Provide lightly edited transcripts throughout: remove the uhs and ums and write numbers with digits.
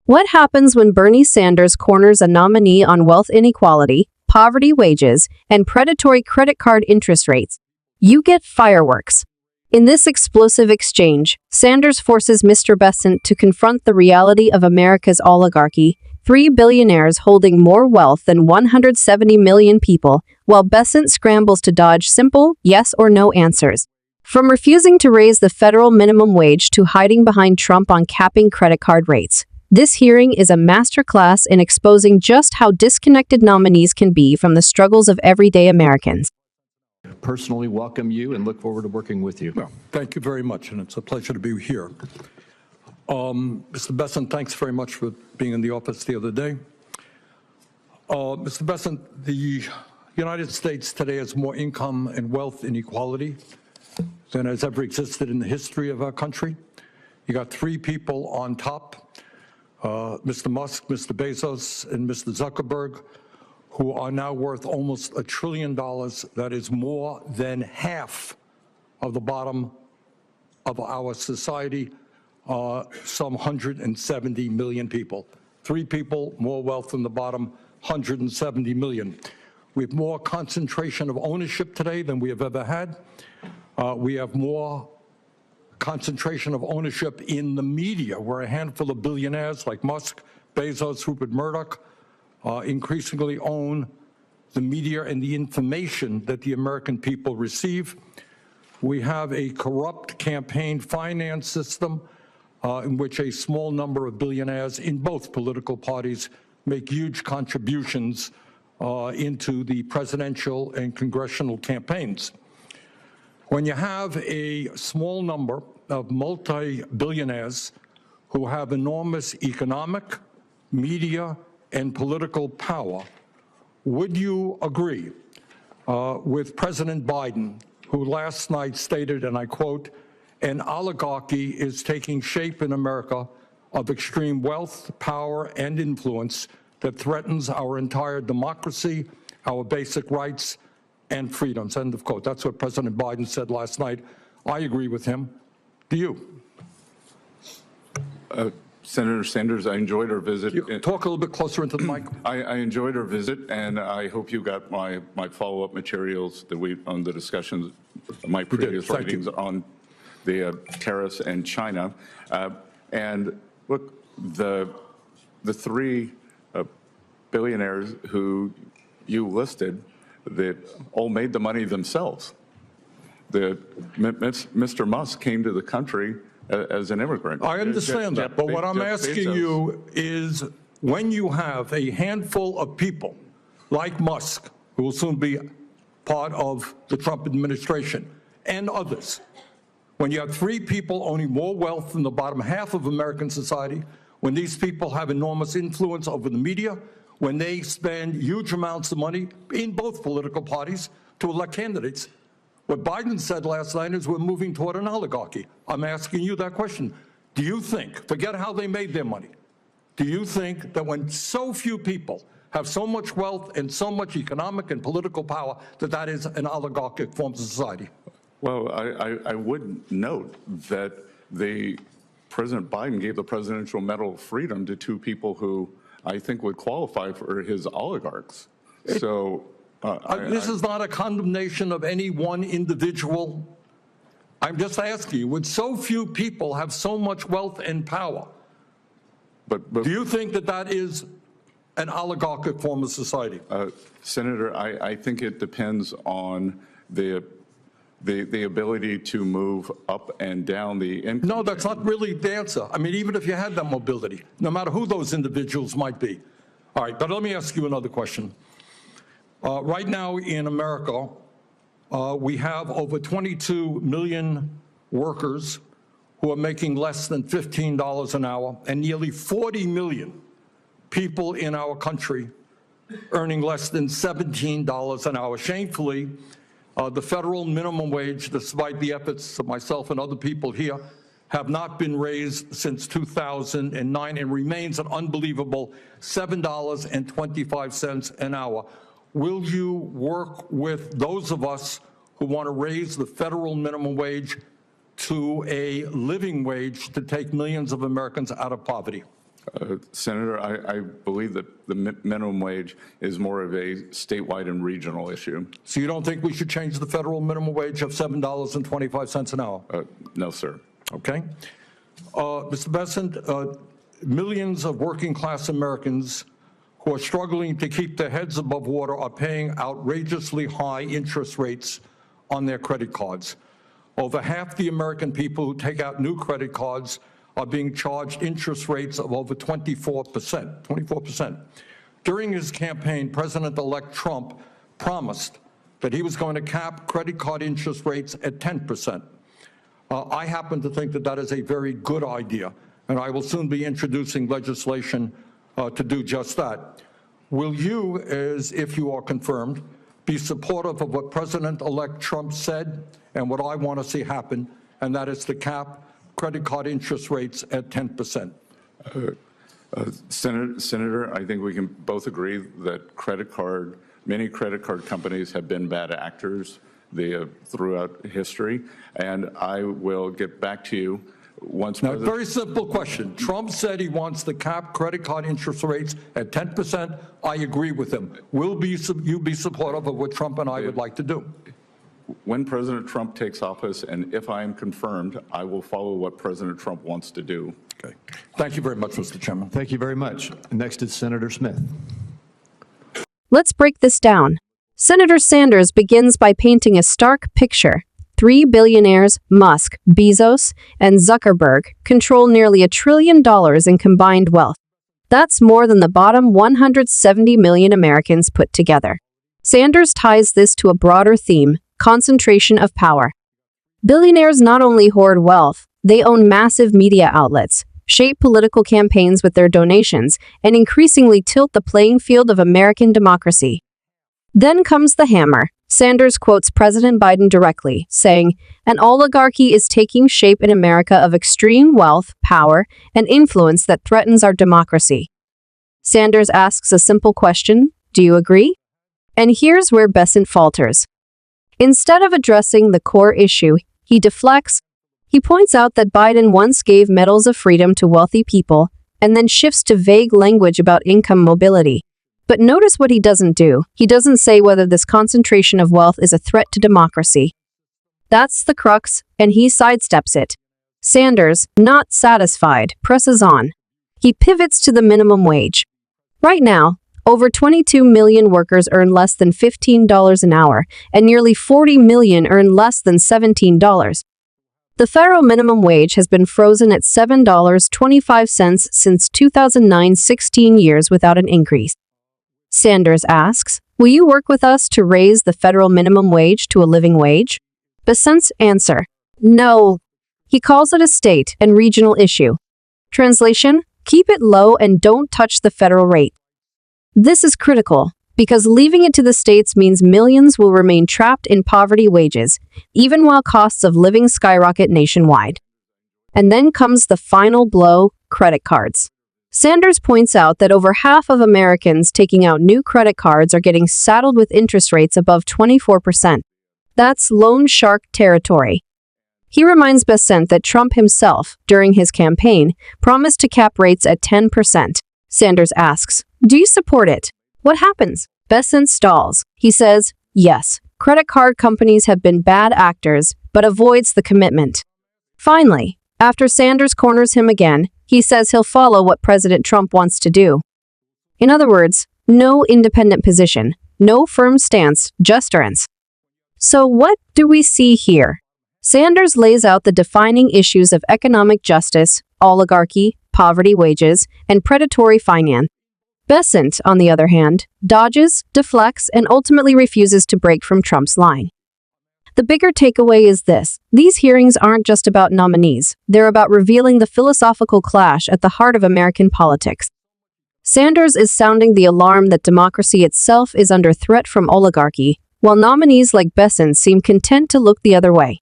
What happens when Bernie Sanders corners a nominee on wealth inequality, poverty wages, and predatory credit card interest rates? You get fireworks. In this explosive exchange, Sanders forces Mr. Bessent to confront the reality of America's oligarchy, 3 billionaires holding more wealth than 170 million people, while Bessent scrambles to dodge simple yes or no answers. From refusing to raise the federal minimum wage to hiding behind Trump on capping credit card rates, this hearing is a masterclass in exposing just how disconnected nominees can be from the struggles of everyday Americans. Personally welcome you and look forward to working with you. Well, thank you very much, and it's a pleasure to be here. Mr. Bessent, thanks very much for being in the office the other day. Mr. Bessent, the United States today has more income and wealth inequality than has ever existed in the history of our country. You got 3 people on top, Mr. Musk, Mr. Bezos, and Mr. Zuckerberg, who are now worth almost $1 trillion. That is more than half of the bottom of our society, some 170 million people. 3 people, more wealth than the bottom, 170 million. We have more concentration of ownership today than we have ever had. We have more concentration of ownership in the media, where a handful of billionaires like Musk, Bezos, Rupert Murdoch increasingly own the media and the information that the American people receive. We have a corrupt campaign finance system in which a small number of billionaires in both political parties make huge contributions into the presidential and congressional campaigns. When you have a small number of multi-billionaires who have enormous economic, media, and political power, would you agree with President Biden, who last night stated, and I quote, "An oligarchy is taking shape in America of extreme wealth, power, and influence that threatens our entire democracy, our basic rights, and freedoms," end of quote. That's what President Biden said last night. I agree with him. Do you? Senator Sanders, I enjoyed our visit. Talk a little bit closer into the mic. I enjoyed our visit, and I hope you got my follow-up materials that on the discussions, my previous writings on the tariffs and China. And look, the 3 billionaires who you listed that all made the money themselves. Mr. Musk came to the country as an immigrant. I understand that, but what I'm asking you is, when you have a handful of people like Musk, who will soon be part of the Trump administration, and others, when you have 3 people owning more wealth than the bottom half of American society, when these people have enormous influence over the media, when they spend huge amounts of money in both political parties to elect candidates, what Biden said last night is we're moving toward an oligarchy. I'm asking you that question. Do you think, forget how they made their money, do you think that when so few people have so much wealth and so much economic and political power, that that is an oligarchic form of society? Well, I would note that President Biden gave the Presidential Medal of Freedom to 2 people who I think would qualify for his oligarchs. So this is not a condemnation of any one individual. I'm just asking you, would so few people have so much wealth and power? But do you think that that is an oligarchic form of society? Senator, I think it depends on the ability to move up and down the income. No, that's not really the answer. I mean, even if you had that mobility, no matter who those individuals might be. All right, but let me ask you another question. Right now in America, we have over 22 million workers who are making less than $15 an hour, and nearly 40 million people in our country earning less than $17 an hour. Shamefully, the federal minimum wage, despite the efforts of myself and other people here, have not been raised since 2009 and remains an unbelievable $7.25 an hour. Will you work with those of us who want to raise the federal minimum wage to a living wage to take millions of Americans out of poverty? Senator, I believe that the minimum wage is more of a statewide and regional issue. So you don't think we should change the federal minimum wage of $7.25 an hour? No, sir. Okay. Mr. Bessent, millions of working-class Americans who are struggling to keep their heads above water are paying outrageously high interest rates on their credit cards. Over half the American people who take out new credit cards are being charged interest rates of over 24%. During his campaign, President-elect Trump promised that he was going to cap credit card interest rates at 10%. I happen to think that that is a very good idea, and I will soon be introducing legislation to do just that. Will you, as if you are confirmed, be supportive of what President-elect Trump said and what I want to see happen, and that is to cap credit card interest rates at 10%? Senator, I think we can both agree that many credit card companies have been bad actors throughout history, and I will get back to you once. Now, very simple question. Trump said he wants to cap credit card interest rates at 10%. I agree with him. Will you be supportive of what Trump and I would like to do? When President Trump takes office, and if I am confirmed, I will follow what President Trump wants to do. Okay. Thank you very much, Mr. Chairman. Thank you very much. Next is Senator Smith. Let's break this down. Senator Sanders begins by painting a stark picture. 3 billionaires, Musk, Bezos, and Zuckerberg, control nearly $1 trillion in combined wealth. That's more than the bottom 170 million Americans put together. Sanders ties this to a broader theme: concentration of power. Billionaires not only hoard wealth, they own massive media outlets, shape political campaigns with their donations, and increasingly tilt the playing field of American democracy. Then comes the hammer. Sanders quotes President Biden directly, saying, "An oligarchy is taking shape in America of extreme wealth, power, and influence that threatens our democracy." Sanders asks a simple question: do you agree? And here's where Bessent falters. Instead of addressing the core issue, he deflects. He points out that Biden once gave medals of freedom to wealthy people, and then shifts to vague language about income mobility. But notice what he doesn't do. He doesn't say whether this concentration of wealth is a threat to democracy. That's the crux, and he sidesteps it. Sanders, not satisfied, presses on. He pivots to the minimum wage. Right now, over 22 million workers earn less than $15 an hour, and nearly 40 million earn less than $17. The federal minimum wage has been frozen at $7.25 since 2009, 16 years without an increase. Sanders asks, will you work with us to raise the federal minimum wage to a living wage? Bessent's answer, no. He calls it a state and regional issue. Translation, keep it low and don't touch the federal rate. This is critical, because leaving it to the states means millions will remain trapped in poverty wages, even while costs of living skyrocket nationwide. And then comes the final blow: credit cards. Sanders points out that over half of Americans taking out new credit cards are getting saddled with interest rates above 24%. That's loan shark territory. He reminds Bessent that Trump himself, during his campaign, promised to cap rates at 10%. Sanders asks, do you support it? What happens? Bessent stalls. He says, yes, credit card companies have been bad actors, but avoids the commitment. Finally, after Sanders corners him again, he says he'll follow what President Trump wants to do. In other words, no independent position, no firm stance, just urns. So what do we see here? Sanders lays out the defining issues of economic justice, oligarchy, poverty wages, and predatory finance. Bessent, on the other hand, dodges, deflects, and ultimately refuses to break from Trump's line. The bigger takeaway is this: these hearings aren't just about nominees, they're about revealing the philosophical clash at the heart of American politics. Sanders is sounding the alarm that democracy itself is under threat from oligarchy, while nominees like Bessent seem content to look the other way.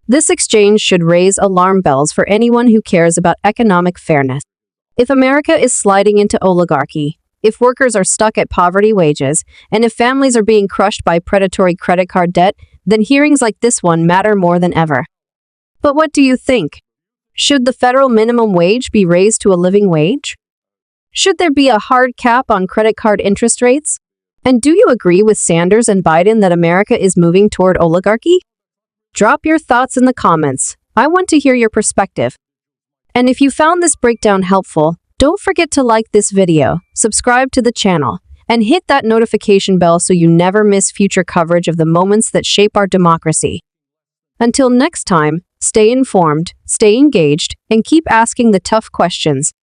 This exchange should raise alarm bells for anyone who cares about economic fairness. If America is sliding into oligarchy, if workers are stuck at poverty wages, and if families are being crushed by predatory credit card debt, then hearings like this one matter more than ever. But what do you think? Should the federal minimum wage be raised to a living wage? Should there be a hard cap on credit card interest rates? And do you agree with Sanders and Biden that America is moving toward oligarchy? Drop your thoughts in the comments. I want to hear your perspective. And if you found this breakdown helpful, don't forget to like this video, subscribe to the channel, and hit that notification bell so you never miss future coverage of the moments that shape our democracy. Until next time, stay informed, stay engaged, and keep asking the tough questions.